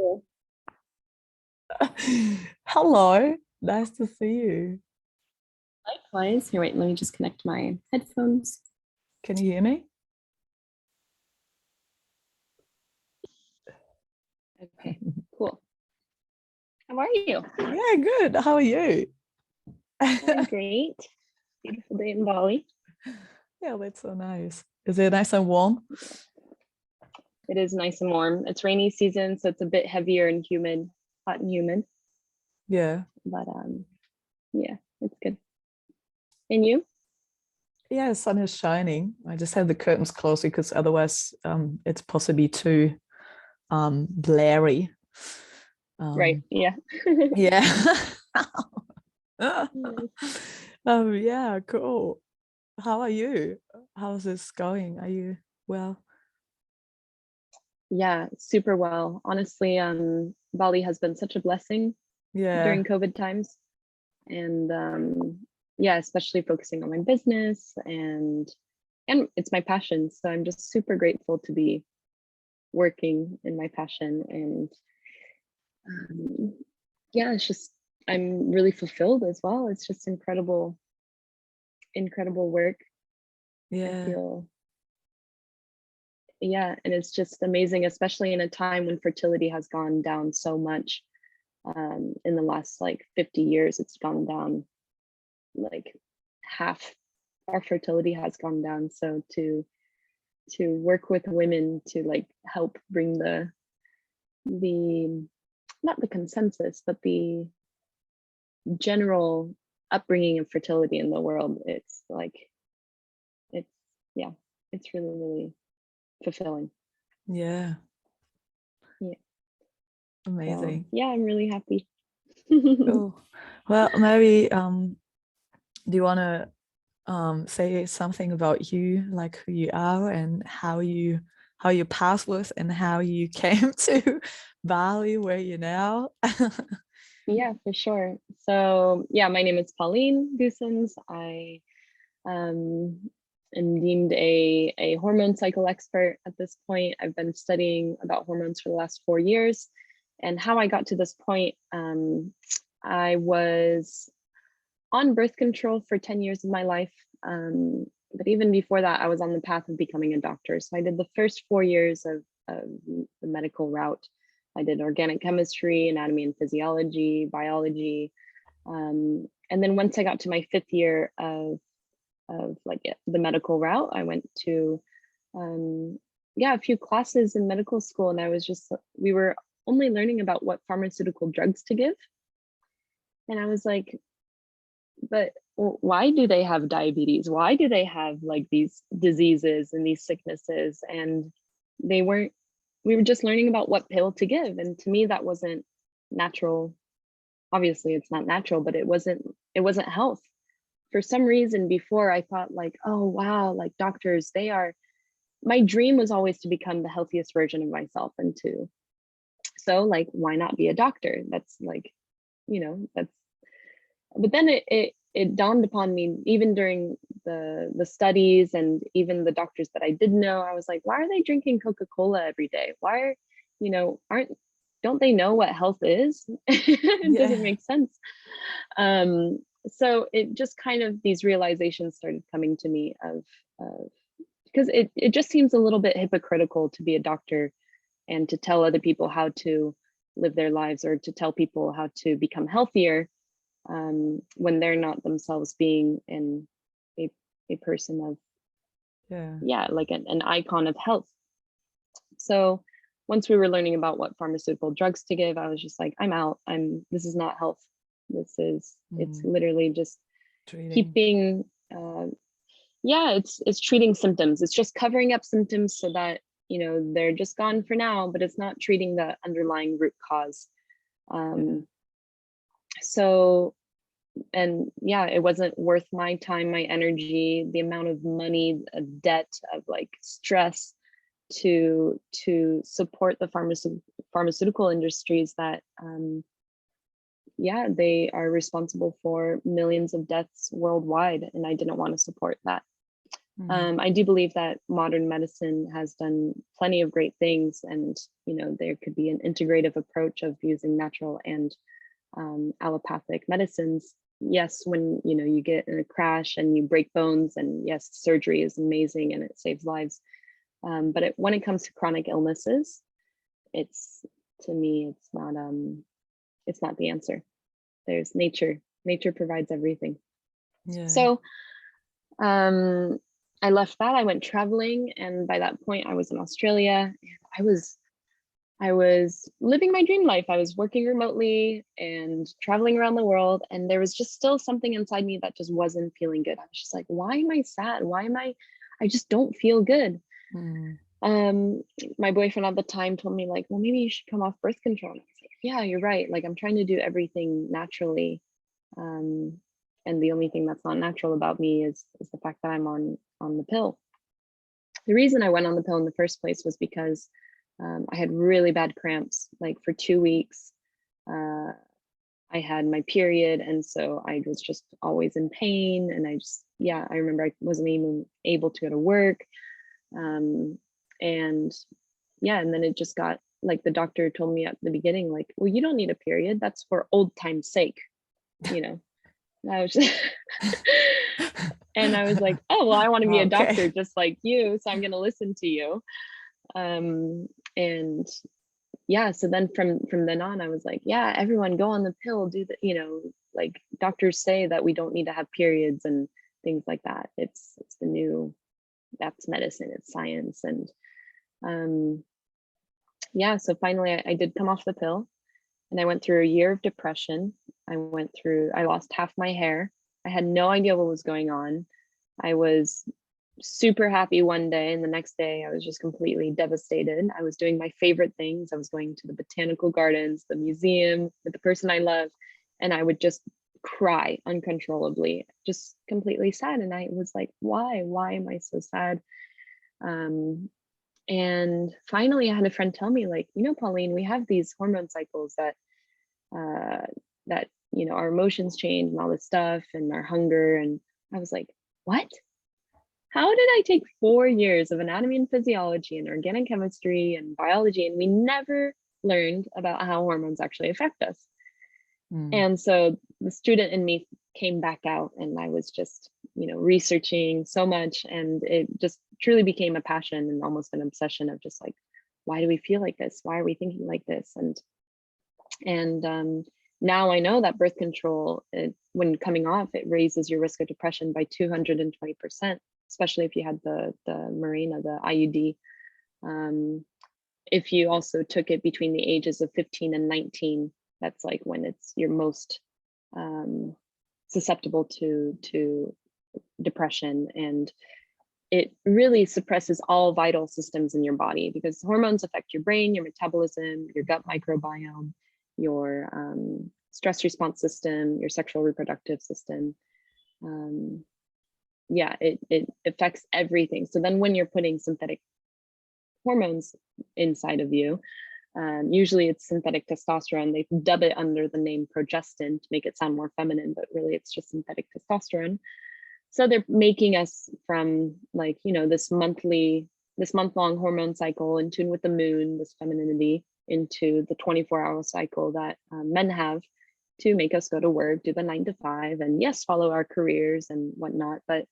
you? Hello, nice to see you. Likewise. Here, wait, let me just connect my headphones. Can you hear me? Okay, cool. How are you? Yeah, good. How are you? I'm great. Beautiful day in Bali. Yeah, that's so nice. Is it nice and warm? It is nice and warm. It's rainy season, so it's a bit heavier and humid, hot and humid. Yeah. But yeah, it's good. And you? Yeah, the sun is shining. I just have the curtains closed because otherwise it's possibly too blurry. Right. Yeah. Yeah. Nice. Yeah, cool. How are you? How's this going? Are you well? Yeah, super well. Honestly, Bali has been such a blessing Yeah. during COVID times. And yeah, especially focusing on my business and it's my passion. So I'm just super grateful to be working in my passion. And um, yeah, it's just, I'm really fulfilled as well. It's just incredible, incredible work. I Yeah. feel, yeah, and it's just amazing, especially in a time when fertility has gone down so much. In the last like 50 years, it's gone down like half. Our fertility has gone down. So to work with women to like help bring the not the consensus but the general upbringing of fertility in the world, it's like it's yeah, it's really really fulfilling. Yeah. Yeah, so Amazing. yeah, I'm really happy. Cool. Well, maybe do you want to say something about you, like who you are and how your past was and how you came to Bali where you're now? Yeah, for sure. So yeah, my name is Pauline Goossens. I um, am deemed a hormone cycle expert at this point. I've been studying about hormones for the last 4 years. And how I got to this point, I was on birth control for 10 years of my life. But even before that, I was on the path of becoming a doctor. So I did the first 4 years of the medical route. I did organic chemistry, anatomy and physiology, biology. And then once I got to my 5th year of like the medical route, I went to yeah, a few classes in medical school, and I was just, we were only learning about what pharmaceutical drugs to give. And I was like, but why do they have diabetes? Why do they have like these diseases and these sicknesses? And they weren't, we were just learning about what pill to give. And to me, that wasn't natural. Obviously, it's not natural, but it wasn't health. For some reason before, I thought like, oh wow, like doctors, they are, my dream was always to become the healthiest version of myself, and to, so like, why not be a doctor? That's like, that's, but then it dawned upon me, even during the studies and even the doctors that I did know, I was like, why are they drinking Coca-Cola every day? Why are, aren't, don't they know what health is? It doesn't Yeah. make sense. So it just kind of, these realizations started coming to me of because it just seems a little bit hypocritical to be a doctor and to tell other people how to live their lives, or to tell people how to become healthier, when they're not themselves being in a person of, Yeah. yeah, like an icon of health. So once we were learning about what pharmaceutical drugs to give, I was just like, I'm out. This is not health. This is, it's literally just Treating. keeping, yeah, it's treating symptoms. It's just covering up symptoms so that, they're just gone for now, but it's not treating the underlying root cause. Yeah. So, and yeah, it wasn't worth my time, my energy, the amount of money, debt, of like stress to support the pharmaceutical industries that, yeah, they are responsible for millions of deaths worldwide, and I didn't want to support that. I do believe that modern medicine has done plenty of great things, and there could be an integrative approach of using natural and allopathic medicines. Yes, when you get in a crash and you break bones, and yes, surgery is amazing and it saves lives. But when it comes to chronic illnesses, to me, it's not the answer. There's nature. Nature provides everything. Yeah. So I left that. I went traveling, and by that point, I was in Australia, and I was living my dream life. I was working remotely and traveling around the world, and there was just still something inside me that just wasn't feeling good. I was just like, why am I sad? I just don't feel good. My boyfriend at the time told me, like, well, maybe you should come off birth control. And I was like, yeah, you're right. Like, I'm trying to do everything naturally. And the only thing that's not natural about me is the fact that I'm on the pill. The reason I went on the pill in the first place was because I had really bad cramps. Like, for 2 weeks, I had my period, and so I was just always in pain. And I remember I wasn't even able to go to work. And then it just got, like, the doctor told me at the beginning, like, well, you don't need a period. That's for old time's sake, And I was just and I was like, oh, well, I want to be a doctor just like you, so I'm going to listen to you. And yeah, so then from then on, I was like, yeah, everyone go on the pill, do the, like, doctors say that we don't need to have periods and things like that. It's the new, that's medicine, it's science. And yeah, so finally I did come off the pill, and I went through a year of depression. I lost half my hair. I had no idea what was going on. I was super happy one day, and the next day I was just completely devastated. I was doing my favorite things. I was going to the botanical gardens, the museum with the person I love, and I would just cry uncontrollably, just completely sad. And I was like, why am I so sad? And finally I had a friend tell me, like, Pauline, we have these hormone cycles that our emotions change and all this stuff, and our hunger. And I was like, what? How did I take 4 years of anatomy and physiology and organic chemistry and biology, and we never learned about how hormones actually affect us? And so the student in me came back out, and I was just, researching so much, and it just truly became a passion and almost an obsession of just like, why do we feel like this? Why are we thinking like this? And now I know that birth control, when coming off, it raises your risk of depression by 220%, especially if you had the Mirena, the IUD. If you also took it between the ages of 15 and 19, that's like when you're most susceptible to depression. And it really suppresses all vital systems in your body, because hormones affect your brain, your metabolism, your gut microbiome, your stress response system, your sexual reproductive system. It affects everything. So then when you're putting synthetic hormones inside of you, usually it's synthetic testosterone. They dub it under the name progestin to make it sound more feminine, but really it's just synthetic testosterone. So they're making us from, like, this month-long hormone cycle in tune with the moon, this femininity, into the 24-hour cycle that men have to make us go to work, do the 9 to 5, and yes, follow our careers and whatnot. But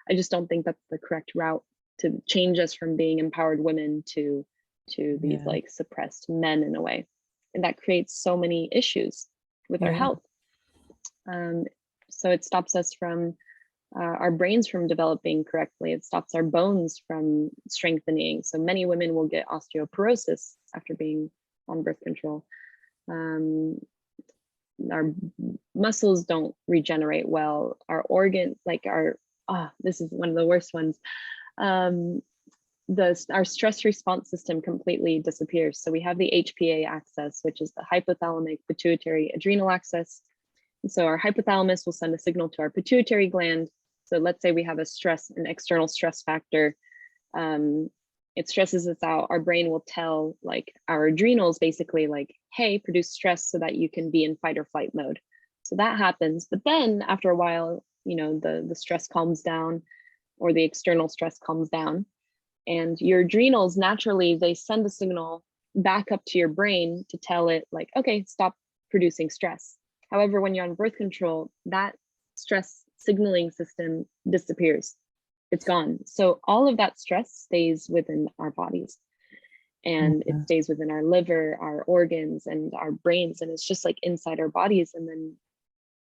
I just don't think that's the correct route to change us from being empowered women to these like suppressed men in a way. And that creates so many issues with our health. So it stops us from our brains from developing correctly. It stops our bones from strengthening. So many women will get osteoporosis after being on birth control. Our muscles don't regenerate well. Our organ, like this is one of the worst ones. Our stress response system completely disappears. So we have the HPA axis, which is the hypothalamic pituitary adrenal axis. And so our hypothalamus will send a signal to our pituitary gland. So let's say we have an external stress factor. It stresses us out. Our brain will tell, like, our adrenals basically, like, hey, produce stress so that you can be in fight or flight mode. So that happens. But then after a while, the stress calms down. or the external stress calms down, and your adrenals naturally, they send a signal back up to your brain to tell it like, okay, stop producing stress. However, when you're on birth control, that stress signaling system disappears. It's gone. So all of that stress stays within our bodies, and it stays within our liver, our organs, and our brains, and it's just like inside our bodies. And then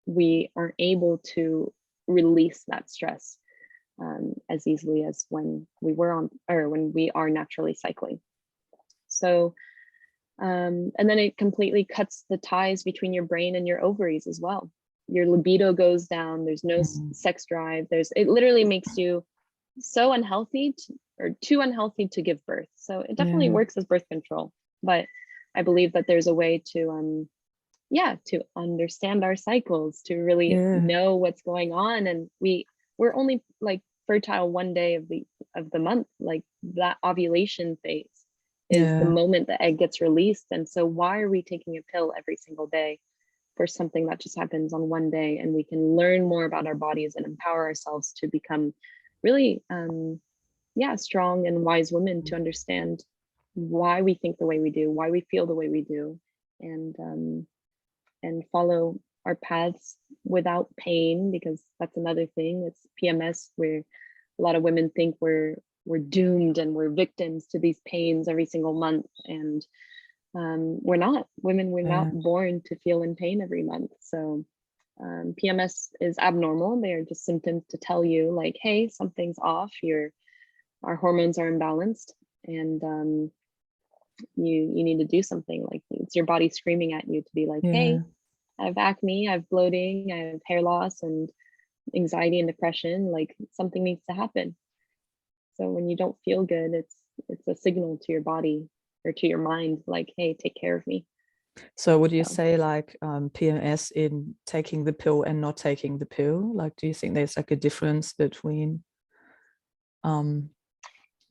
we aren't able to release that stress as easily as when we were on, or when we are naturally cycling. So and then it completely cuts the ties between your brain and your ovaries as well. Your libido goes down. There's no sex drive. It literally makes you so unhealthy or too unhealthy to give birth. So it definitely works as birth control, but I believe that there's a way to to understand our cycles, to really know what's going on. And we're only like fertile one day of the month. Like that ovulation phase is the moment the egg gets released. And so why are we taking a pill every single day for something that just happens on one day? And we can learn more about our bodies and empower ourselves to become really strong and wise women, to understand why we think the way we do, why we feel the way we do, and follow our paths without pain, because that's another thing. It's PMS, where a lot of women think we're doomed and we're victims to these pains every single month. And we're not. Women, we're not born to feel in pain every month. So PMS is abnormal. They are just symptoms to tell you like, hey, something's off. Our hormones are imbalanced, and you need to do something. Like it's your body screaming at you to be like, hey, I have acne, I have bloating, I have hair loss and anxiety and depression. Like something needs to happen. So when you don't feel good, it's a signal to your body or to your mind, like, hey, take care of me. So would you say like PMS in taking the pill and not taking the pill? Like, do you think there's like a difference between the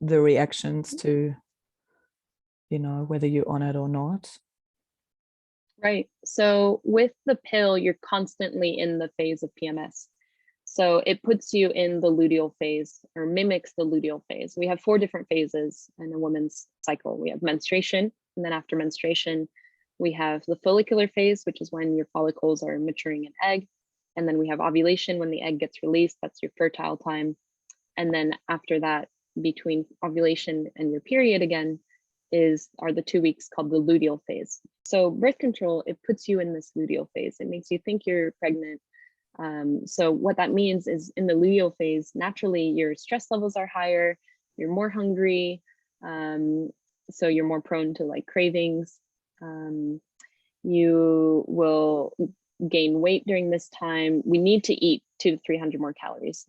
reactions to, whether you're on it or not? Right. So with the pill, you're constantly in the phase of PMS. So it puts you in the luteal phase, or mimics the luteal phase. We have 4 different phases in a woman's cycle. We have menstruation, and then after menstruation, we have the follicular phase, which is when your follicles are maturing an egg. And then we have ovulation, when the egg gets released. That's your fertile time. And then after that, between ovulation and your period again, are the 2 weeks called the luteal phase. So birth control, it puts you in this luteal phase. It makes you think you're pregnant. So what that means is, in the luteal phase, naturally your stress levels are higher, you're more hungry, so you're more prone to like cravings. You will gain weight during this time. We need to eat 200 to 300 more calories.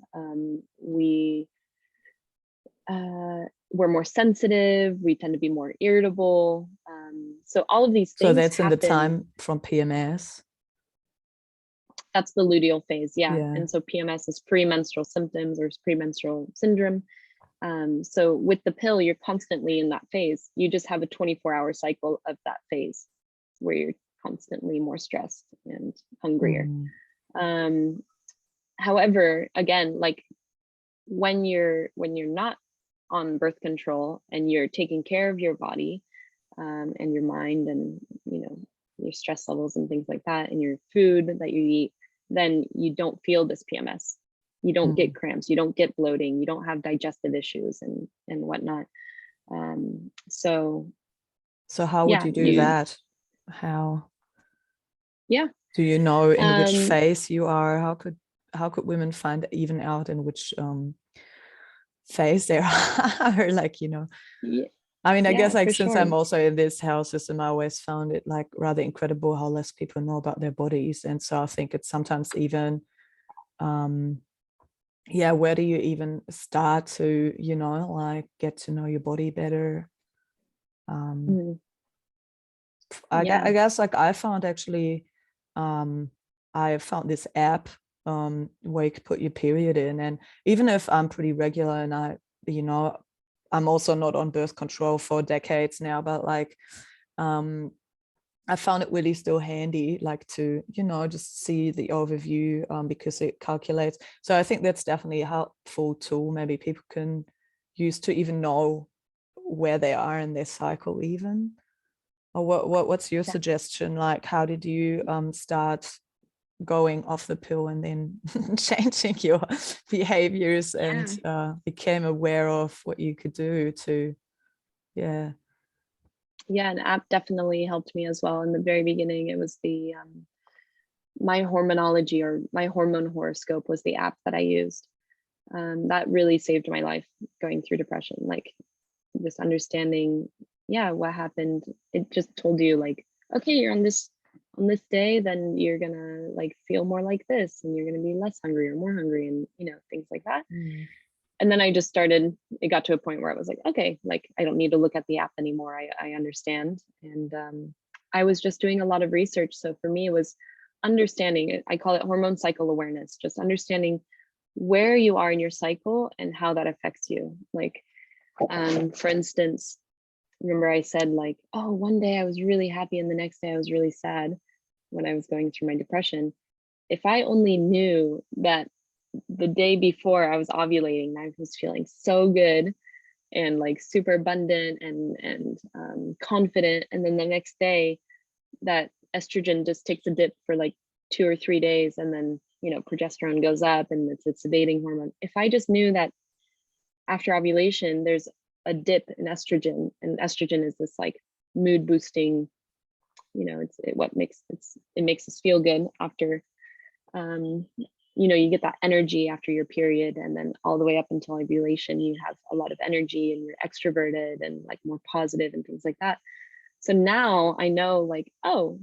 We're more sensitive, we tend to be more irritable. So all of these things. So that's happen. in the time from PMS? That's the luteal phase, yeah. And so PMS is premenstrual symptoms or premenstrual syndrome. So with the pill, you're constantly in that phase. You just have a 24-hour cycle of that phase where you're constantly more stressed and hungrier. However, again, like when you're not on birth control and you're taking care of your body and your mind, and your stress levels and things like that, and your food that you eat, then you don't feel this PMS. You don't get cramps, you don't get bloating, you don't have digestive issues and whatnot. So how would you do that? How do you know in which phase you are? How could women find even out in which phase they are? Like, I mean, I guess like since I'm also in this health system, I always found it like rather incredible how less people know about their bodies. And so I think it's sometimes even where do you even start to like get to know your body better? I guess like I found actually I found this app where you could put your period in, and even if I'm pretty regular and I'm also not on birth control for decades now, but like I found it really still handy, like to, you know, just see the overview, because it calculates. So I think that's definitely a helpful tool maybe people can use to even know where they are in their cycle even. Or what's your suggestion? Like, how did you start going off the pill and then changing your behaviors and became aware of what you could do to, yeah. Yeah, an app definitely helped me as well. In the very beginning, it was the my hormonology, or my hormone horoscope, was the app that I used. That really saved my life going through depression. Like, just understanding, yeah, what happened. It just told you, like, okay, you're on this day, then you're gonna like feel more like this, and you're gonna be less hungry or more hungry, and things like that. And then I just started, it got to a point where I was like, okay, like, I don't need to look at the app anymore. I understand. And I was just doing a lot of research. So for me, it was understanding it. I call it hormone cycle awareness, just understanding where you are in your cycle and how that affects you. Like, for instance, remember I said, like, oh, one day I was really happy and the next day I was really sad when I was going through my depression. If I only knew that the day before I was ovulating, I was feeling so good and like super abundant and confident, and then the next day that estrogen just takes a dip for like 2 or 3 days, and then progesterone goes up, and it's a sedating hormone. If I just knew that after ovulation there's a dip in estrogen, and estrogen is this like mood boosting, it makes us feel good after you get that energy after your period, and then all the way up until ovulation you have a lot of energy and you're extroverted and like more positive and things like that. So now I know, like, oh,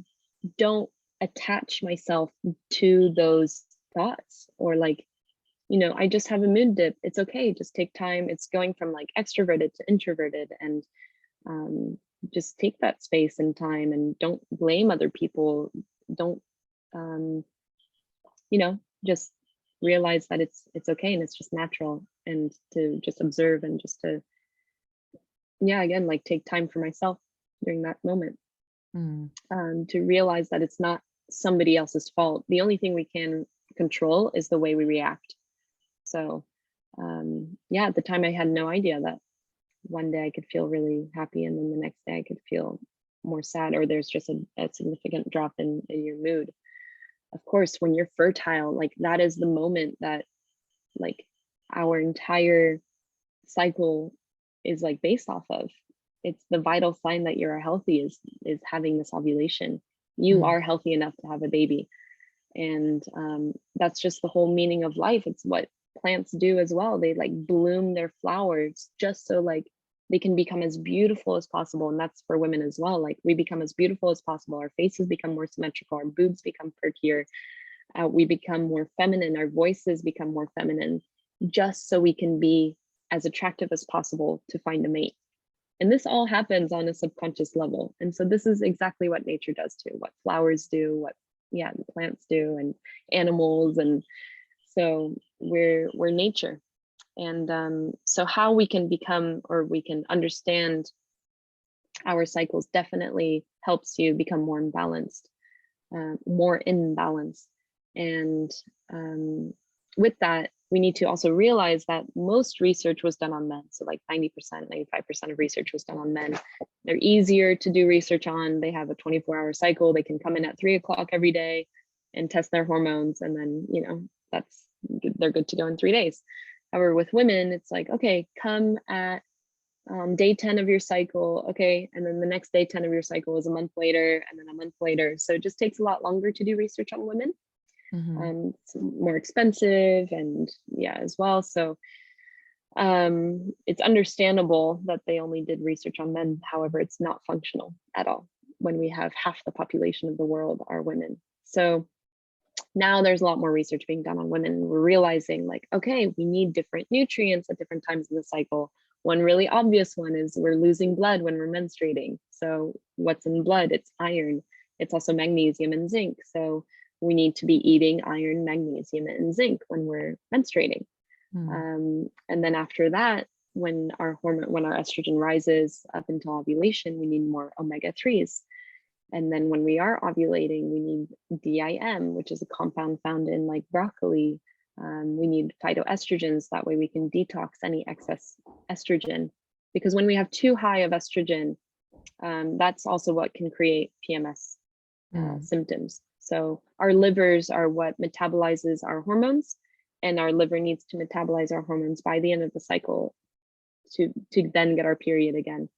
don't attach myself to those thoughts, or like, I just have a mood dip, it's okay, just take time. It's going from like extroverted to introverted, and just take that space and time, and don't blame other people. Don't just realize that it's okay and it's just natural, and to just observe, and just to, yeah, again, like, take time for myself during that moment, to realize that it's not somebody else's fault. The only thing we can control is the way we react. So yeah, at the time I had no idea that one day I could feel really happy and then the next day I could feel more sad, or there's just a significant drop in your mood. Of course, when you're fertile, like, that is the moment that, like, our entire cycle is like based off of. It's the vital sign that you're healthy is having this ovulation. You are healthy enough to have a baby, and that's just the whole meaning of life. It's what plants do as well. They like bloom their flowers just so, like, they can become as beautiful as possible. And that's for women as well. Like, we become as beautiful as possible. Our faces become more symmetrical. Our boobs become perkier. We become more feminine. Our voices become more feminine, just so we can be as attractive as possible to find a mate. And this all happens on a subconscious level. And so this is exactly what nature does too, what flowers do, what, yeah, the plants do, and animals. And so we're nature. And so how we can become, or we can understand our cycles, definitely helps you become more imbalanced, more in balance. And with that, we need to also realize that most research was done on men. So like 90%, 95% of research was done on men. They're easier to do research on. They have a 24-hour cycle. They can come in at 3 o'clock every day and test their hormones. And then, they're good to go in 3 days. However, with women, it's like, okay, come at day 10 of your cycle. Okay. And then the next day 10 of your cycle is a month later, and then a month later. So it just takes a lot longer to do research on women. It's more expensive, and yeah, as well. So it's understandable that they only did research on men. However, it's not functional at all when we have half the population of the world are women. So now there's a lot more research being done on women. We're realizing, like, okay, we need different nutrients at different times in the cycle. One really obvious one is we're losing blood when we're menstruating. So what's in blood? It's iron. It's also magnesium and zinc. So we need to be eating iron, magnesium, and zinc when we're menstruating. And then after that, when our estrogen rises up until ovulation, we need more omega-3s. And then when we are ovulating, we need DIM, which is a compound found in like broccoli. We need phytoestrogens. That way we can detox any excess estrogen. Because when we have too high of estrogen, that's also what can create PMS symptoms. So our livers are what metabolizes our hormones, and our liver needs to metabolize our hormones by the end of the cycle to then get our period again.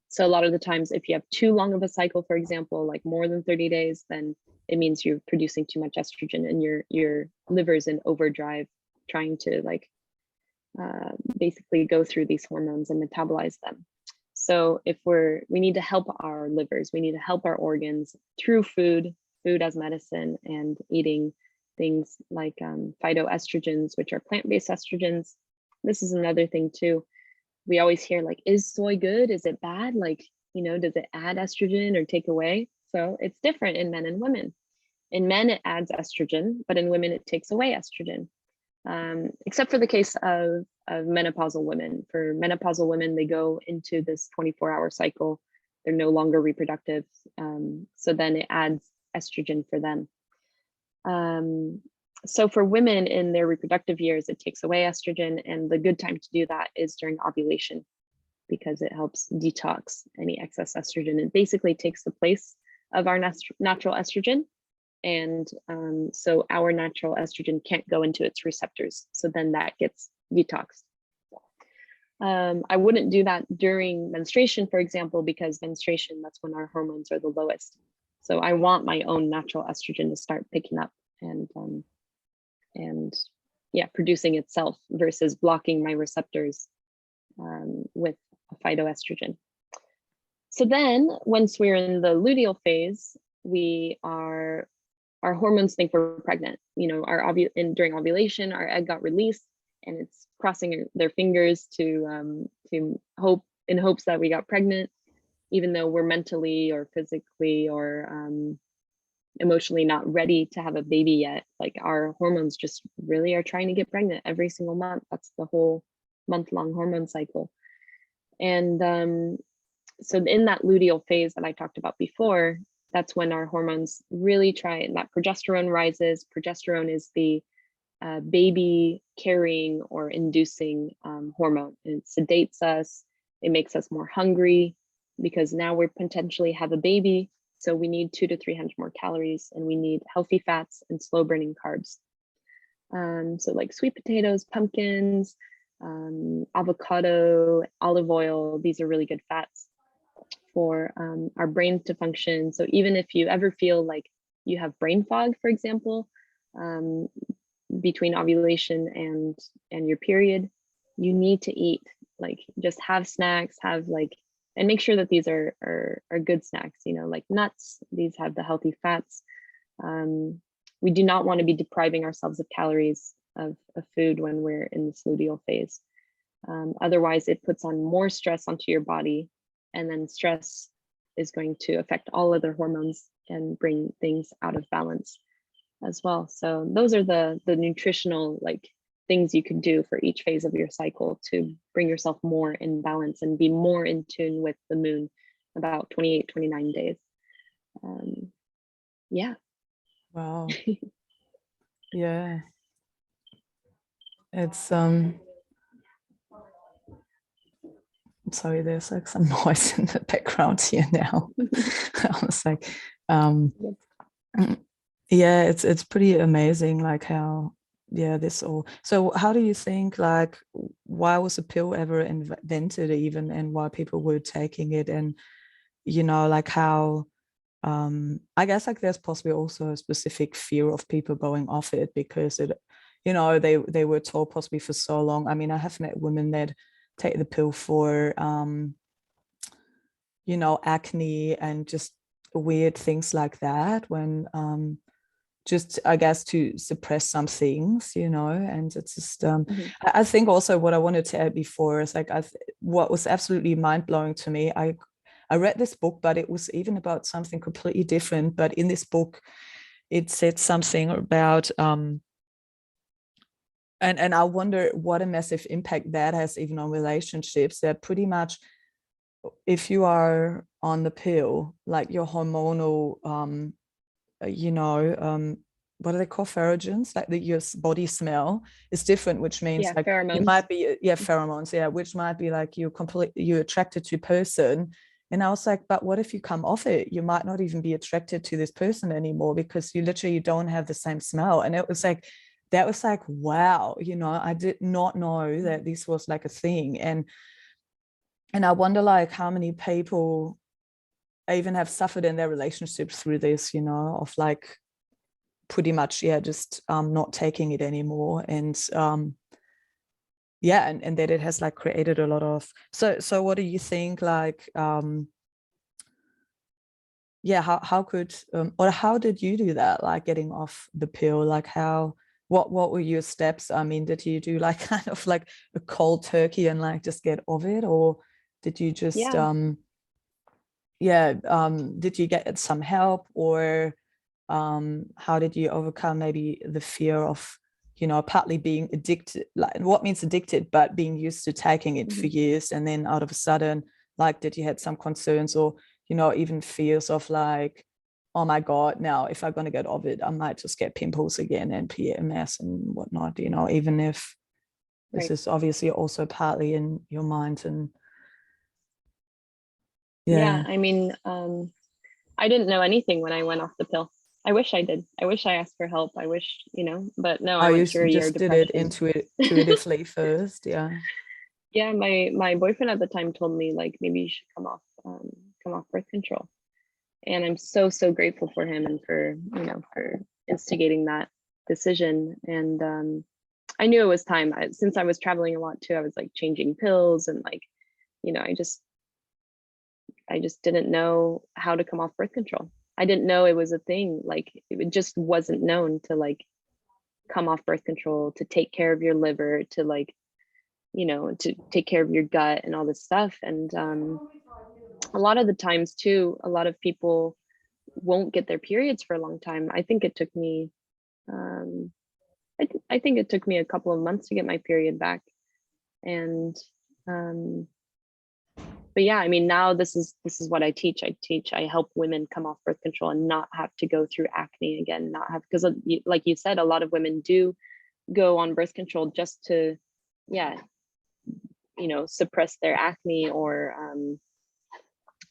So a lot of the times, if you have too long of a cycle, for example, like more than 30 days, then it means you're producing too much estrogen and your liver's in overdrive, trying to like basically go through these hormones and metabolize them. So if we need to help our livers, we need to help our organs through food as medicine, and eating things like phytoestrogens, which are plant-based estrogens. This is another thing too. We always hear like, is soy good? Is it bad? Like, does it add estrogen or take away? So it's different in men and women. In men, it adds estrogen, but in women, it takes away estrogen. Except for the case of menopausal women. For menopausal women, they go into this 24-hour cycle. They're no longer reproductive. So then it adds estrogen for them. So for women in their reproductive years, it takes away estrogen, and the good time to do that is during ovulation, because it helps detox any excess estrogen. It basically takes the place of our natural estrogen. And so our natural estrogen can't go into its receptors. So then that gets detoxed. I wouldn't do that during menstruation, for example, because menstruation, that's when our hormones are the lowest. So I want my own natural estrogen to start picking up and yeah, producing itself versus blocking my receptors with a phytoestrogen. So then once we're in the luteal phase, our hormones think we're pregnant. During ovulation, our egg got released, and it's crossing their fingers to hope in hopes that we got pregnant, even though we're mentally or physically or emotionally not ready to have a baby yet. Like our hormones just really are trying to get pregnant every single month. That's the whole month-long hormone cycle. And so in that luteal phase that I talked about before, that's when our hormones really try, and that progesterone rises. Progesterone is the baby carrying or inducing hormone. It sedates us. It makes us more hungry because now we potentially have a baby. So we need 200 to 300 more calories, and we need healthy fats and slow burning carbs. So like sweet potatoes, pumpkins, avocado, olive oil, these are really good fats for our brain to function. So even if you ever feel like you have brain fog, for example, between ovulation and your period, you need to eat. Like just have snacks, and make sure that these are good snacks, like nuts. These have the healthy fats. We do not want to be depriving ourselves of calories of food when we're in this luteal phase. Otherwise, it puts on more stress onto your body, and then stress is going to affect all other hormones and bring things out of balance as well. So those are the nutritional things you can do for each phase of your cycle to bring yourself more in balance and be more in tune with the moon about 28, 29 days. Yeah. Wow. Yeah. It's sorry, there's some noise in the background here now. I was like, yeah, it's pretty amazing, how this all. So how do you think, why was a pill ever invented even, and why people were taking it, and how I guess there's possibly also a specific fear of people going off it because it, they were told possibly for so long. I mean, I have met women that take the pill for acne and just weird things like that, when just I guess to suppress some things, and it's just I think also what I wanted to add before is what was absolutely mind-blowing to me. I read this book, but it was even about something completely different. But in this book, it said something about and I wonder what a massive impact that has even on relationships, that pretty much if you are on the pill, like your hormonal you know, what do they call pherogens? Like your body smell is different, which means Yeah, like you pheromones. might be, yeah, pheromones, yeah, which might be like you're attracted to a person. And I was like, but what if you come off it? You might not even be attracted to this person anymore because you literally don't have the same smell. And it was like, that was like, wow, you know, I did not know that this was like a thing. And I wonder like how many people even have suffered in their relationships through this, you know, of like pretty much, yeah, just not taking it anymore. And yeah, and that it has like created a lot of, so what do you think, like yeah, how could or how did you do that, like getting off the pill? Like how, what were your steps? I mean, did you do like kind of like a cold turkey and like just get off it, or did you just Yeah. yeah, did you get some help, or how did you overcome maybe the fear of, you know, partly being addicted, like what means addicted, but being used to taking it for Mhm. years, and then out of a sudden, like, did you had some concerns, or, you know, even fears of like, oh my god, now if I'm going to get off it, I might just get pimples again and PMS and whatnot, you know, even if this Right. is obviously also partly in your mind. And Yeah, yeah. I mean, I didn't know anything when I went off the pill. I wish I did. I wish I asked for help. I wish, but no, Oh, I you went through a year of just did it depression. intuitively first, yeah. Yeah, my boyfriend at the time told me like maybe you should come off birth control. And I'm so grateful for him and for instigating that decision. And I knew it was time. Since I was traveling a lot too, I was like changing pills and like, I just didn't know how to come off birth control. I didn't know it was a thing. Like it just wasn't known to like come off birth control, to take care of your liver, to like, to take care of your gut and all this stuff. And a lot of the times too, a lot of people won't get their periods for a long time. I think it took me, um, I think it took me a couple of months to get my period back. And um, but yeah, I mean, now this is what I teach. I help women come off birth control and not have to go through acne again, not have, because like you said, a lot of women do go on birth control just to, yeah, suppress their acne or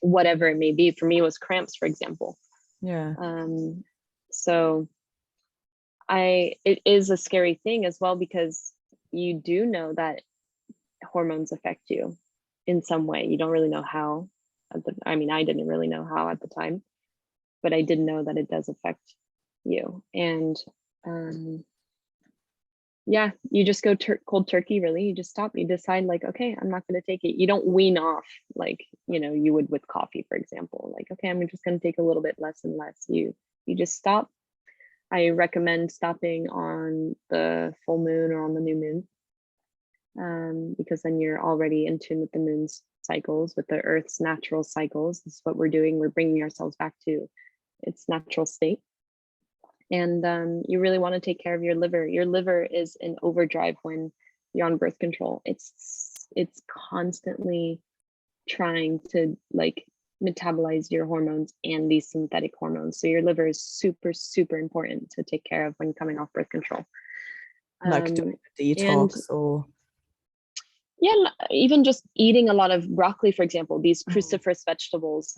whatever it may be. For me, it was cramps, for example. Yeah. Um, so it is a scary thing as well, because you do know that hormones affect you in some way. You don't really know how. I mean, I didn't really know how at the time, but I did know that it does affect you. And um, yeah, you just go cold turkey, really. You just stop. You decide, like, okay, I'm not going to take it. You don't wean off like, you would with coffee, for example. Like, okay, I'm just going to take a little bit less and less. You just stop. I recommend stopping on the full moon or on the new moon, because then you're already in tune with the moon's cycles, with the Earth's natural cycles. This is what we're doing. We're bringing ourselves back to its natural state. And you really want to take care of your liver. Your liver is in overdrive when you're on birth control. It's constantly trying to like metabolize your hormones and these synthetic hormones. So your liver is super important to take care of when coming off birth control. Like doing a And detox or yeah, even just eating a lot of broccoli, for example, these mm. cruciferous vegetables,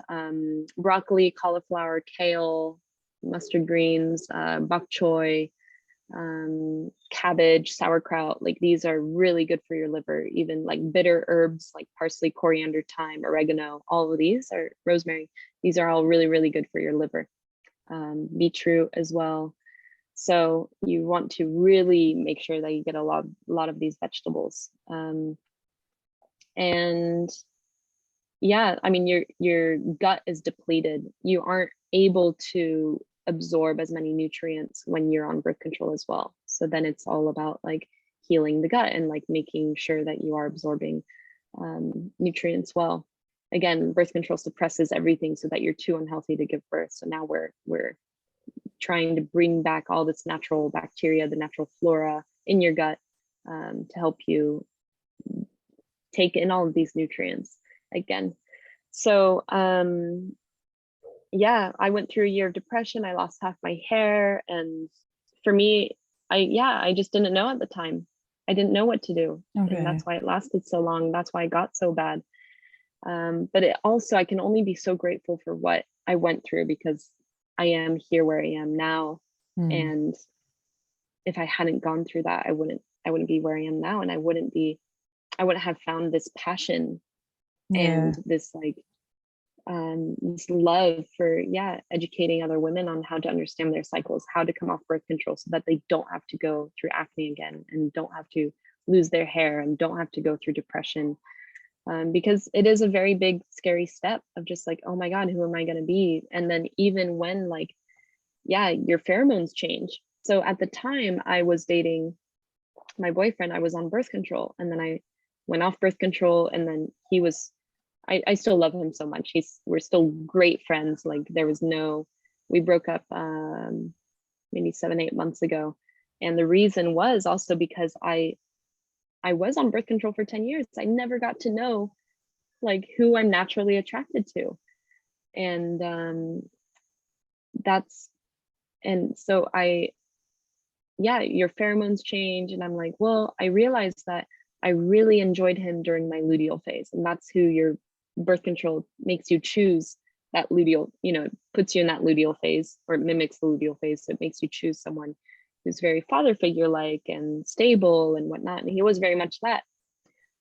broccoli, cauliflower, kale, mustard greens, bok choy, cabbage, sauerkraut. Like these are really good for your liver. Even like bitter herbs like parsley, coriander, thyme, oregano, all of these are rosemary. These are all really good for your liver. Beetroot as well. So you want to really make sure that you get a lot of these vegetables. And yeah, I mean, your gut is depleted. You aren't able to absorb as many nutrients when you're on birth control as well. So then it's all about like healing the gut and like making sure that you are absorbing nutrients well. Again, birth control suppresses everything so that you're too unhealthy to give birth. So now we're trying to bring back all this natural bacteria, the natural flora in your gut, to help you take in all of these nutrients again. So yeah, I went through a year of depression. I lost half my hair, and for me, I just didn't know at the time. I didn't know what to do, and Okay. that's why it lasted so long. That's why it got so bad. But it also, I can only be so grateful for what I went through, because I am here where I am now. Mm. And if I hadn't gone through that, I wouldn't be where I am now, and I wouldn't have found this passion and Yeah. this love for, yeah, educating other women on how to understand their cycles, how to come off birth control so that they don't have to go through acne again, and don't have to lose their hair, and don't have to go through depression. Because it is a very big, scary step of just like, oh my God, who am I going to be? And then even when, like, yeah, your pheromones change. So at the time I was dating my boyfriend, I was on birth control, and then I went off birth control, and then I still love him so much. We're still great friends. Like, we broke up maybe 7, 8 months ago. And the reason was also because I was on birth control for 10 years. I never got to know like who I'm naturally attracted to. And that's and so yeah, your pheromones change. And I'm like, well, I realized that I really enjoyed him during my luteal phase. And that's who your birth control makes you choose, that luteal, puts you in that luteal phase, or it mimics the luteal phase. So it makes you choose someone who's very father figure like and stable and whatnot. And he was very much that.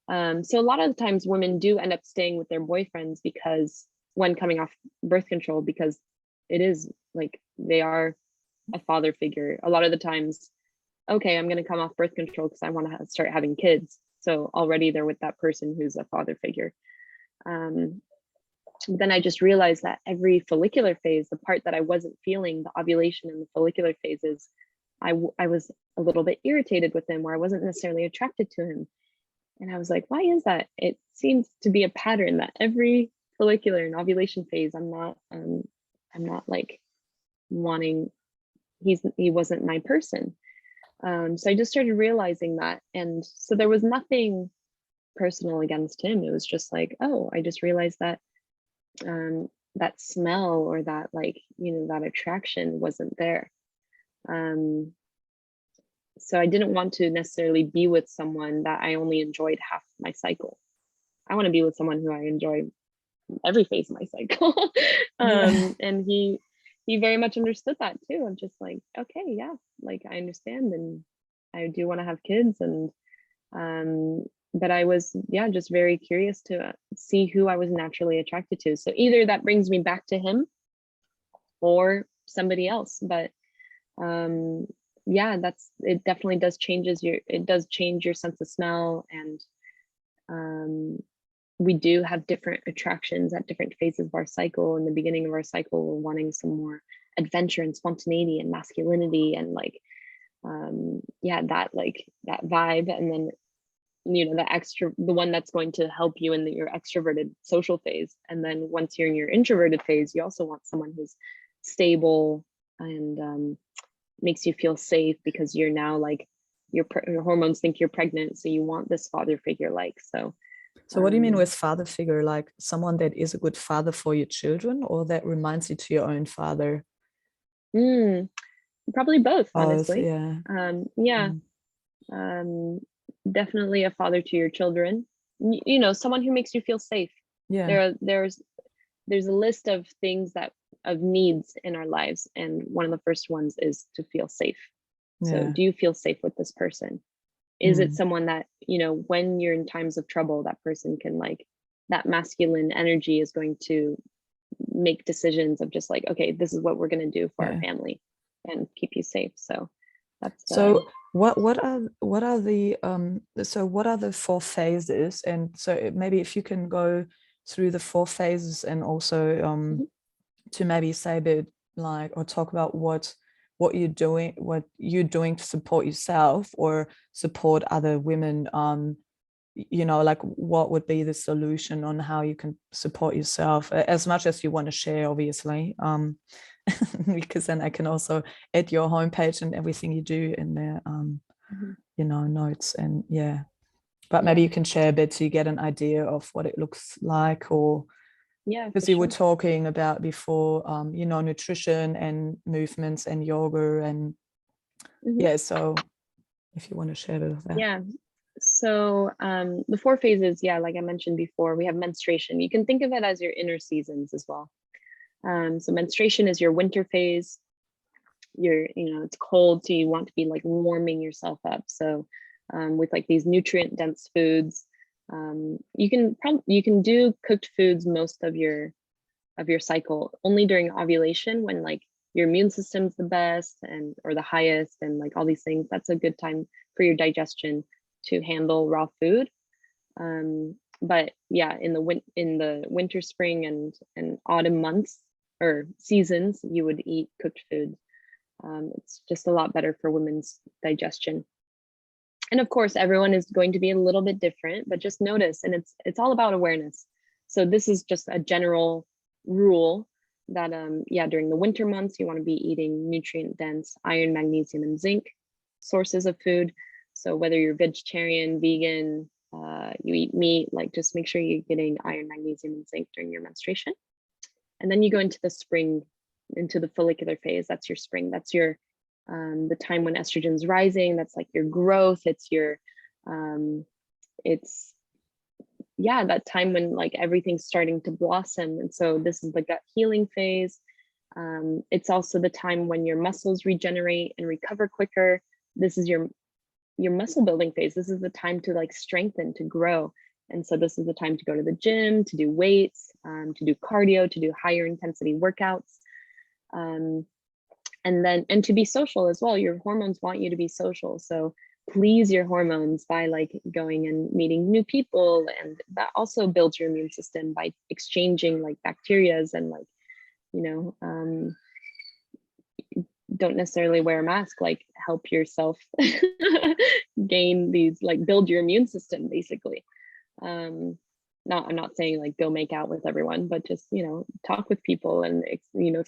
So a lot of the times women do end up staying with their boyfriends because when coming off birth control, because it is like they are a father figure. A lot of the times, okay, I'm going to come off birth control because I want to start having kids. So already they're with that person who's a father figure. Then I just realized that every follicular phase, the part that I wasn't feeling, the ovulation and the follicular phases, I was a little bit irritated with him, where I wasn't necessarily attracted to him. And I was like, why is that? It seems to be a pattern that every follicular and ovulation phase, I'm not like wanting, he wasn't my person. So I just started realizing that. And so there was nothing personal against him. It was just like, oh, I just realized that that smell, or that, like, that attraction wasn't there. So I didn't want to necessarily be with someone that I only enjoyed half my cycle. I want to be with someone who I enjoy every phase of my cycle. Yeah. And he very much understood that too. I'm just like, okay, yeah, like I understand, and I do want to have kids. And but I was, yeah, just very curious to see who I was naturally attracted to. So either that brings me back to him or somebody else. But yeah, it definitely does it does change your sense of smell. And we do have different attractions at different phases of our cycle. In the beginning of our cycle, we're wanting some more adventure and spontaneity and masculinity, and like yeah, that vibe. And then the one that's going to help you in your extroverted social phase. And then once you're in your introverted phase, you also want someone who's stable and makes you feel safe, because you're now like your hormones think you're pregnant, so you want this father figure. Like, So what do you mean with father figure? Like someone that is a good father for your children, or that reminds you to your own father? mm, probably both, Both, honestly. yeah. Yeah. Mm. um Definitely a father to your children. Someone who makes you feel safe. Yeah. There's a list of things of needs in our lives, and one of the first ones is to feel safe. So Yeah. do you feel safe with this person? Is it Mm. someone that, when you're in times of trouble, that person can, like, that masculine energy is going to make decisions of just like, okay, this is what we're going to do for our Yeah. family and keep you safe. So that's So what are the four phases? And so maybe if you can go through the four phases, and also Mhm. to maybe say a bit, like, or talk about what you're doing to support yourself or support other women, like what would be the solution on how you can support yourself, as much as you want to share, obviously, because then I can also add your homepage and everything you do in there, Mhm. notes. And yeah, but maybe Yeah. you can share a bit so you get an idea of what it looks like, or Yeah, Because for you were sure. talking about before, you know, nutrition and movements and yoga and Hmm. yeah. So if you want to share a bit of that. Yeah. So the 4 phases, yeah, like I mentioned before, we have menstruation. You can think of it as your inner seasons as well. So menstruation is your winter phase. It's cold, so you want to be like warming yourself up. So with like these nutrient dense foods, you can do cooked foods most of your cycle. Only during ovulation, when like your immune system's the best and or the highest and like all these things, that's a good time for your digestion to handle raw food. But yeah, in the winter, spring, and autumn months or seasons, you would eat cooked food. It's just a lot better for women's digestion. And of course, everyone is going to be a little bit different, but just notice, and it's all about awareness. So this is just a general rule that yeah, during the winter months, you want to be eating nutrient dense iron, magnesium, and zinc sources of food. So whether you're vegetarian, vegan, you eat meat, like just make sure you're getting iron, magnesium, and zinc during your menstruation. And then you go into the spring, into the follicular phase. That's your spring. That's your the time when estrogen's rising. That's like your growth. Um, it's yeah, that time when like everything's starting to blossom. And so this is the gut healing phase. It's also the time when your muscles regenerate and recover quicker. This is your muscle building phase. This is the time to like strengthen, to grow. And so this is the time to go to the gym, to do weights, to do cardio, to do higher intensity workouts. And to be social as well. Your hormones want you to be social. So please your hormones by like going and meeting new people. And that also builds your immune system by exchanging like bacterias and like, you know, don't necessarily wear a mask, like help yourself gain these, like build your immune system basically. I'm not saying like go make out with everyone, but just, talk with people and,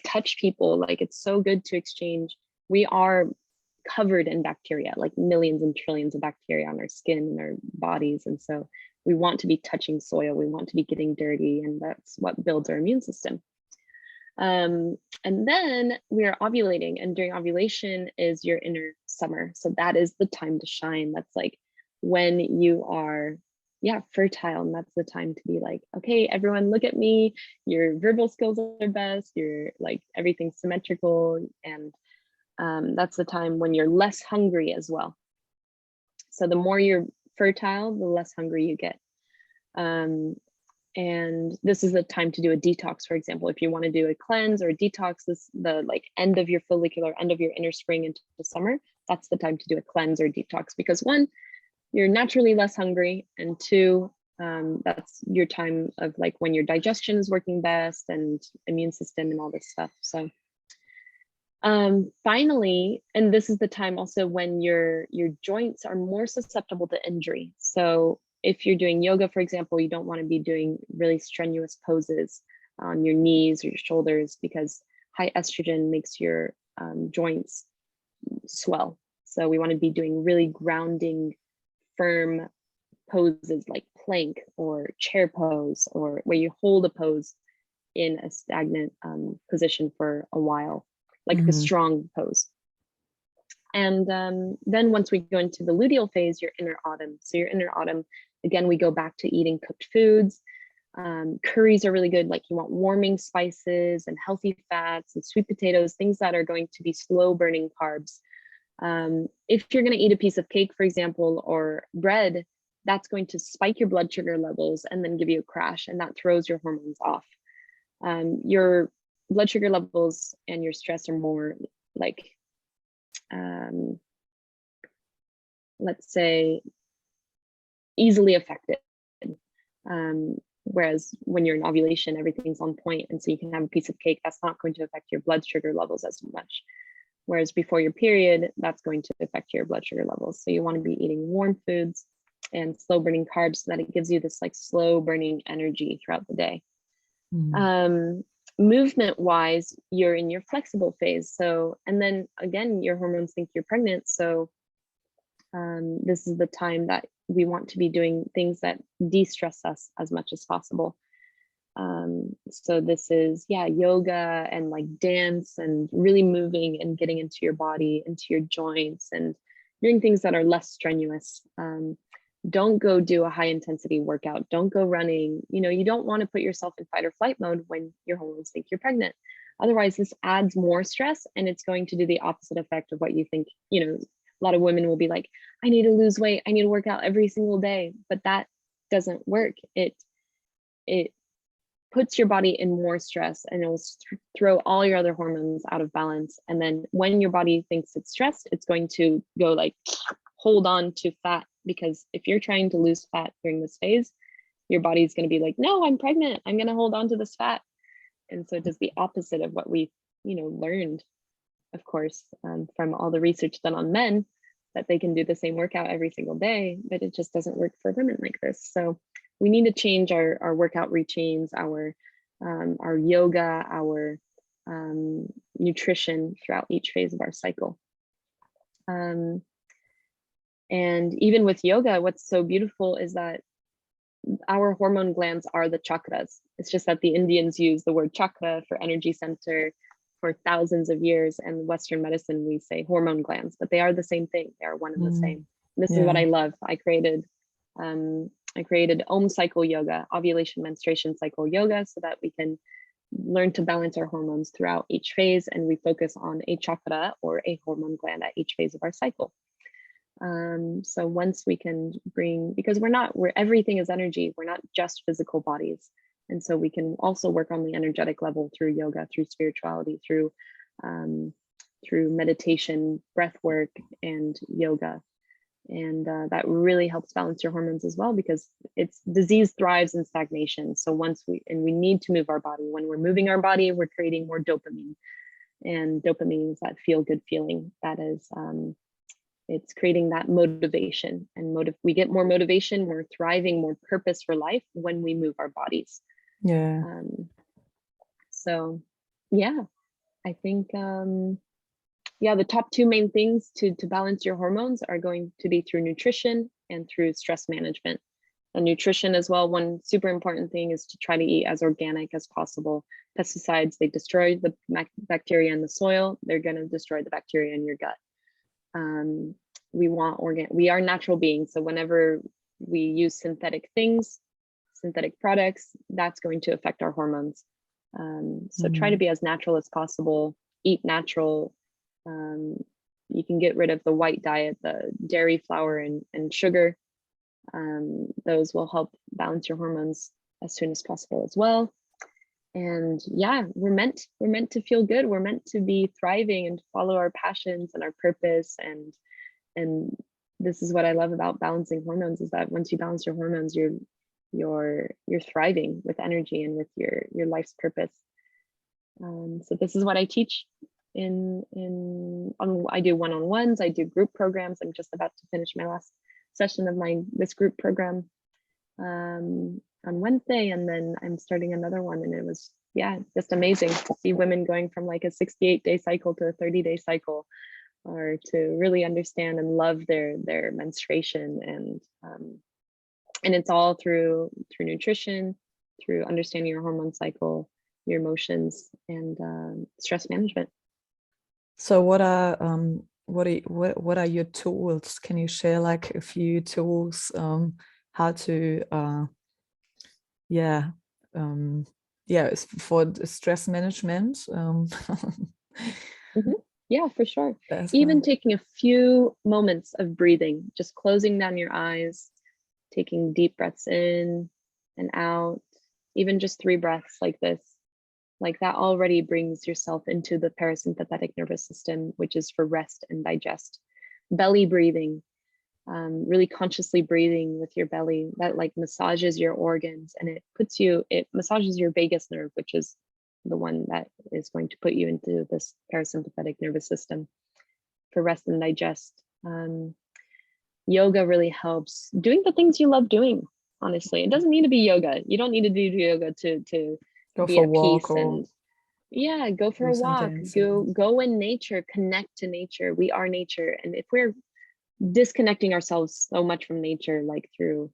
touch people. Like it's so good to exchange. We are covered in bacteria, like millions and trillions of bacteria on our skin and our bodies. And so we want to be touching soil. We want to be getting dirty, and that's what builds our immune system. And then we are ovulating, and during ovulation is your inner summer. So that is the time to shine. That's like when you are, yeah, fertile. And that's the time to be like, okay, everyone look at me. Your verbal skills are best. You're like, everything's symmetrical. And that's the time when you're less hungry as well. So the more you're fertile, the less hungry you get. And this is the time to do a detox. For example, if you want to do a cleanse or a detox, this the like end of your follicular, end of your inner spring into the summer, that's the time to do a cleanse or detox, because one, you're naturally less hungry, and two, that's your time of like when your digestion is working best and immune system and all this stuff. So finally, and this is the time also when your joints are more susceptible to injury. So if you're doing yoga, for example, you don't want to be doing really strenuous poses on your knees or your shoulders, because high estrogen makes your joints swell. So we want to be doing really grounding, firm poses like plank or chair pose, or where you hold a pose in a stagnant position for a while, like a strong pose. And then once we go into the luteal phase, your inner autumn. So your inner autumn, again, we go back to eating cooked foods. Curries are really good. Like you want warming spices and healthy fats and sweet potatoes, things that are going to be slow burning carbs. If you're going to eat a piece of cake, for example, or bread, that's going to spike your blood sugar levels and then give you a crash, and that throws your hormones off. Your blood sugar levels and your stress are more like, let's say, easily affected. Whereas when you're in ovulation, everything's on point, and so you can have a piece of cake, that's not going to affect your blood sugar levels as much. Whereas before your period, that's going to affect your blood sugar levels. So you want to be eating warm foods and slow burning carbs, so that it gives you this like slow burning energy throughout the day. Movement wise, you're in your flexible phase. So, and then again, your hormones think you're pregnant. So this is the time that we want to be doing things that de-stress us as much as possible. So this is, yeah, yoga and like dance and really moving and getting into your body, into your joints, and doing things that are less strenuous. Don't go do a high intensity workout. Don't go running. You know, you don't want to put yourself in fight or flight mode when your hormones think you're pregnant. Otherwise, this adds more stress, and it's going to do the opposite effect of what you think. You know, a lot of women will be like, I need to lose weight. I need to work out every single day. But that doesn't work. It puts your body in more stress, and it'll throw all your other hormones out of balance. And then when your body thinks it's stressed, it's going to go like hold on to fat, because if you're trying to lose fat during this phase, your body's going to be like, no, I'm pregnant, I'm going to hold on to this fat. And so it does the opposite of what we, learned, of course, from all the research done on men, that they can do the same workout every single day, but it just doesn't work for women like this. So we need to change our workout routines, our yoga, our nutrition throughout each phase of our cycle. And even with yoga, what's so beautiful is that our hormone glands are the chakras. It's just that the Indians use the word chakra for energy center for thousands of years, and Western medicine, we say hormone glands, but they are the same thing. They are one and the same. This is what I love. I created Om cycle yoga, ovulation, menstruation cycle yoga, so that we can learn to balance our hormones throughout each phase, and we focus on a chakra or a hormone gland at each phase of our cycle. So once we can bring, because everything is energy, we're not just physical bodies. And so we can also work on the energetic level through yoga, through spirituality, through meditation, breath work, and yoga. And that really helps balance your hormones as well, because disease thrives in stagnation. So we need to move our body. When we're moving our body, we're creating more dopamine, and dopamine is that feel good feeling. That is, it's creating that motivation, and we get more motivation, we're thriving, more purpose for life when we move our bodies. Yeah. So yeah, I think, the top two main things to balance your hormones are going to be through nutrition and through stress management. And nutrition as well, one super important thing is to try to eat as organic as possible. Pesticides, they destroy the bacteria in the soil. They're going to destroy the bacteria in your gut. We are natural beings. So whenever we use synthetic things, synthetic products, that's going to affect our hormones. So try to be as natural as possible, eat natural. You can get rid of the white diet, the dairy, flour, and sugar. Those will help balance your hormones as soon as possible as well. And yeah, we're meant to feel good. We're meant to be thriving and to follow our passions and our purpose. And this is what I love about balancing hormones, is that once you balance your hormones, you're thriving with energy and with your life's purpose. So this is what I teach I do one-on-ones, I do group programs. I'm just about to finish my last session of this group program on Wednesday, and then I'm starting another one, and it was just amazing to see women going from like a 68-day cycle to a 30-day cycle, or to really understand and love their menstruation. And it's all through nutrition, through understanding your hormone cycle, your emotions, and stress management. So what are your tools? Can you share like a few tools how to for stress management? Yeah, for sure. Even taking a few moments of breathing, just closing down your eyes, taking deep breaths in and out, even just 3 breaths like this, like that already brings yourself into the parasympathetic nervous system, which is for rest and digest. Belly breathing, really consciously breathing with your belly, that like massages your organs, and it massages your vagus nerve, which is the one that is going to put you into this parasympathetic nervous system for rest and digest. Yoga really helps doing the things you love doing. Honestly, it doesn't need to be yoga. You don't need to do yoga to be at peace, and go for a walk, go in nature, connect to nature. We are nature. And if we're disconnecting ourselves so much from nature, like through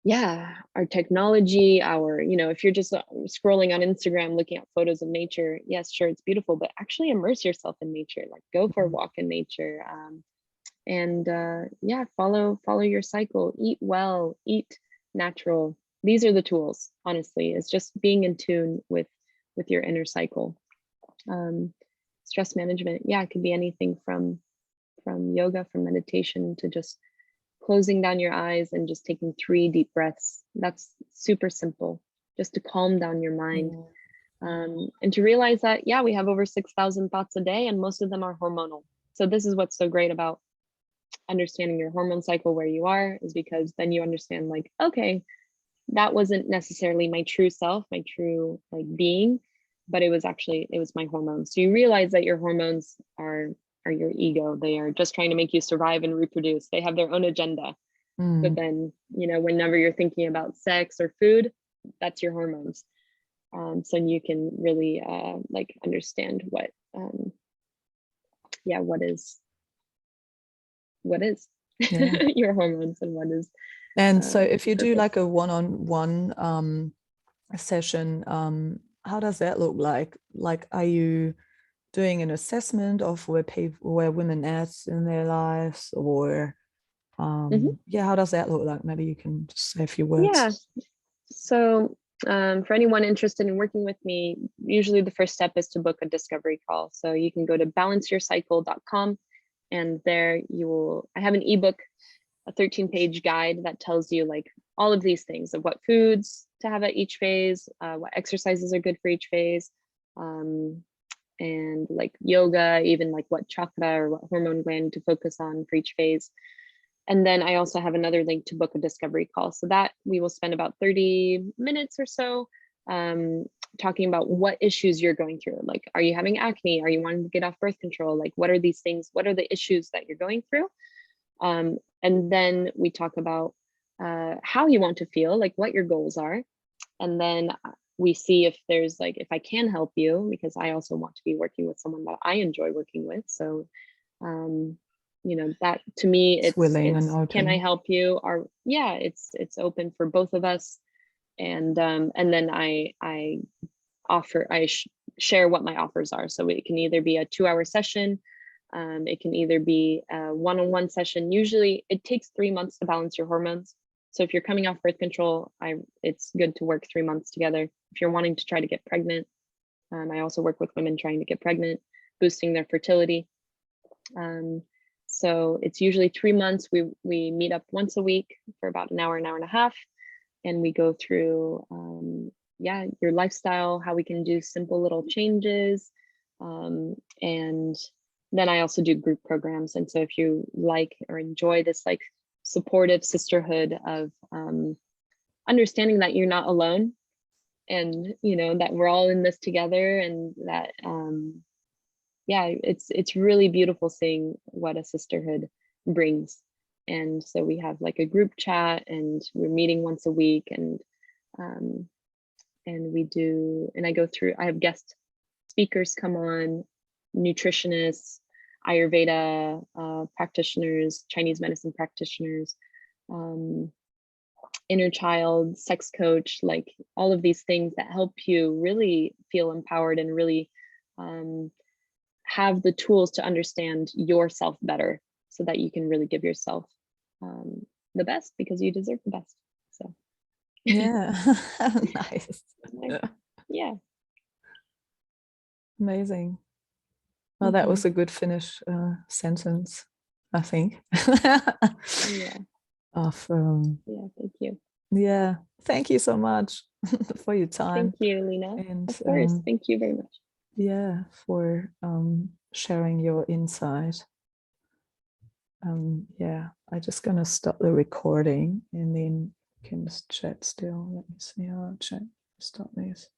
yeah, our technology, our, if you're just scrolling on Instagram, looking at photos of nature, yes, sure, it's beautiful, but actually immerse yourself in nature, like go for a Mhm. walk in nature. And yeah, follow your cycle, eat well, eat natural. These are the tools, honestly. It's just being in tune with your inner cycle. um, Stress management, yeah, it could be anything from yoga, from meditation, to just closing down your eyes and just taking 3 deep breaths. That's super simple, just to calm down your mind. Yeah. And to realize that, yeah, we have over 6,000 thoughts a day, and most of them are hormonal. So this is what's so great about understanding your hormone cycle, where you are, is because then you understand, like, okay, that wasn't necessarily my true self, my true like being, but it was my hormones. So you realize that your hormones are your ego. They are just trying to make you survive and reproduce. They have their own agenda. But Mm. then, whenever you're thinking about sex or food, that's your hormones. So you can really like understand what yeah, what is Yeah. your hormones, and what is And so if the you do purpose. like a one-on-one session, how does that look like? Like, are you doing an assessment of where women at in their lives, or Mhm. yeah, how does that look like? Maybe you can just say a few words. Yeah. So, for anyone interested in working with me, usually the first step is to book a discovery call. So you can go to balanceyourcycle.com, and there I have an ebook, a 13-page guide that tells you like all of these things of what foods to have at each phase, what exercises are good for each phase, um, and like yoga, even like what chakra or what hormone gland to focus on for each phase. And then I also have another link to book a discovery call. So that we will spend about 30 minutes or so um, talking about what issues you're going through. Like, are you having acne? Are you wanting to get off birth control? Like, what are these things? What are the issues that you're going through? And then we talk about how you want to feel, like what your goals are. And then we see if there's like, if I can help you, because I also want to be working with someone that I enjoy working with. So um that to me, It's willing and it's can I open. help you, or yeah, it's open for both of us. And then I offer I share what my offers are. So it can either be a 2-hour session, it can either be a one-on-one session. Usually it takes 3 months to balance your hormones. So if you're coming off birth control, it's good to work 3 months together. If you're wanting to try to get pregnant, I also work with women trying to get pregnant, boosting their fertility. um, so it's usually 3 months. We meet up once a week for about an hour and a half, and we go through yeah, your lifestyle, how we can do simple little changes. And then I also do group programs. And so if you like or enjoy this like supportive sisterhood of understanding that you're not alone, and that we're all in this together, and that yeah, it's really beautiful seeing what a sisterhood brings. And so we have like a group chat, and we're meeting once a week, um, and I go through. I have guest speakers come on, nutritionists, Ayurveda practitioners, Chinese medicine practitioners, um, inner child, sex coach, like all of these things that help you really feel empowered and really um, have the tools to understand yourself better, so that you can really give yourself um, the best, because you deserve the best. So Yeah. Nice. yeah. Amazing. Well, that Hmm. was a good finish sentence, I think. Yeah. Of Yeah. Thank you. yeah, thank you so much for your time, Thank you, Lena. and Of course. Thank you very much. yeah, for sharing your insight. Yeah, I'm just gonna stop the recording, and then we can just chat still. Let me see how I chat. Stop this.